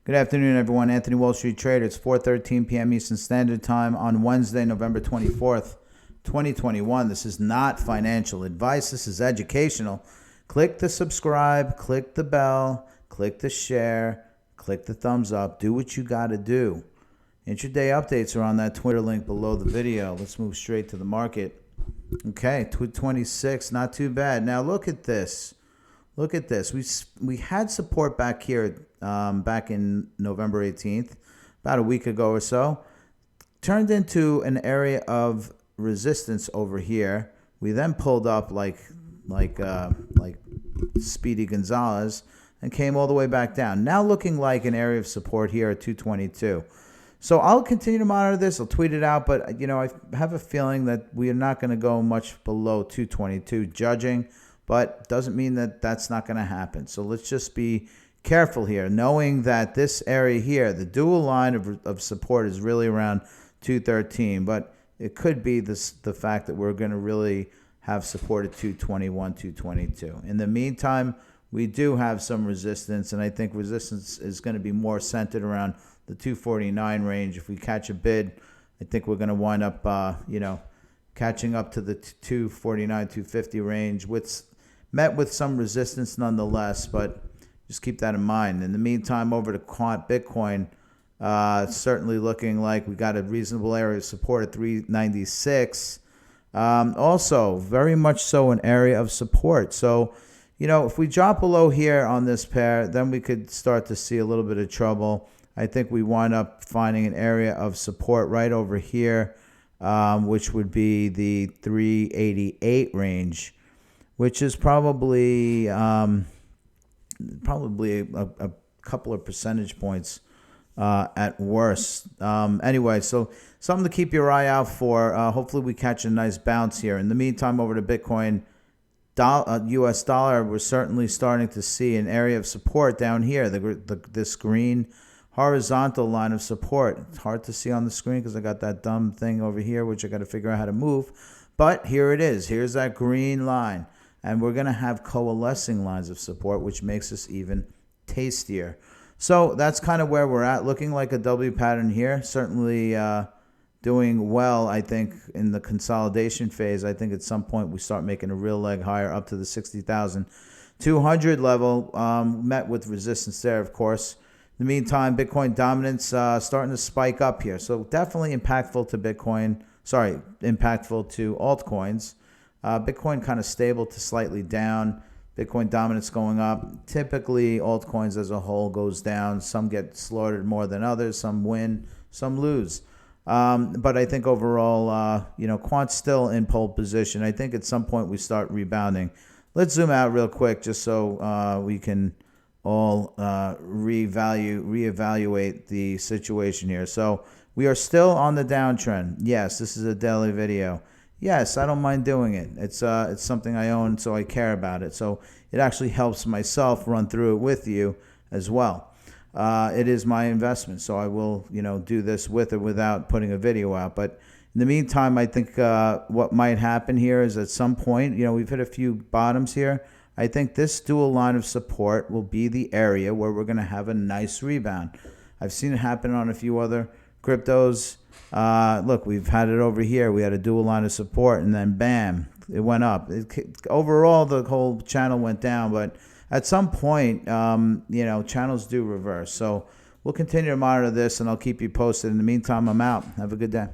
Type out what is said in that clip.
Good afternoon, everyone. Anthony, Wall Street Trader. It's 4:13 p.m. Eastern Standard Time on Wednesday, November 24th, 2021. This is not financial advice. This is educational. Click the subscribe, click the bell, click the share, click the thumbs up. Do what you got to do. Intraday updates are on that Twitter link below the video. Let's move straight to the market. Okay, 226, not too bad. Now look at this. Look at this. We had support back here back in November 18th, about a week ago or so. Turned into an area of resistance over here. We then pulled up like Speedy Gonzalez and came all the way back down. Now looking like an area of support here at 222. So I'll continue to monitor this. I'll tweet it out, but I have a feeling that we are not going to go much below 222 judging, but doesn't mean that that's not going to happen. So let's just be careful here, knowing that this area here, the dual line of support is really around 213, but it could be the fact that we're going to really have support at 221, 222. In the meantime, we do have some resistance, and I think resistance is going to be more centered around the 249 range. If we catch a bid, I think we're going to wind up, catching up to the 249, 250 range, which met with some resistance nonetheless, but just keep that in mind. In the meantime, over to Quant Bitcoin, certainly looking like we got a reasonable area of support at 396. Also, very much so an area of support. So, if we drop below here on this pair, then we could start to see a little bit of trouble. I think we wind up finding an area of support right over here, which would be the 388 range, which is probably a couple of percentage points at worst. Anyway, so something to keep your eye out for. Hopefully we catch a nice bounce here. In the meantime, over to Bitcoin, US dollar, we're certainly starting to see an area of support down here, this green horizontal line of support. It's hard to see on the screen because I got that dumb thing over here, which I got to figure out how to move. But here it is. Here's that green line. And we're going to have coalescing lines of support, which makes this even tastier. So that's kind of where we're at, looking like a W pattern here. Certainly doing well, I think, in the consolidation phase. I think at some point we start making a real leg higher up to the 60,200 level. Met with resistance there, of course. In the meantime, Bitcoin dominance starting to spike up here. So definitely impactful to Bitcoin. Sorry, impactful to altcoins. Bitcoin kind of stable to slightly down. Bitcoin dominance going up. Typically, altcoins as a whole goes down. Some get slaughtered more than others. Some win, some lose. But I think overall, Quant's still in pole position. I think at some point we start rebounding. Let's zoom out real quick just so we can all reevaluate the situation here. So we are still on the downtrend. Yes, this is a daily video. Yes, I don't mind doing it. It's something I own, so I care about it. So it actually helps myself run through it with you as well. It is my investment, so I will, do this with or without putting a video out. But in the meantime, I think what might happen here is at some point, we've hit a few bottoms here. I think this dual line of support will be the area where we're going to have a nice rebound. I've seen it happen on a few other cryptos. Look, we've had it over here. We had a dual line of support, and then bam, it went up. Overall, the whole channel went down, but at some point, channels do reverse. So we'll continue to monitor this, and I'll keep you posted. In the meantime, I'm out. Have a good day.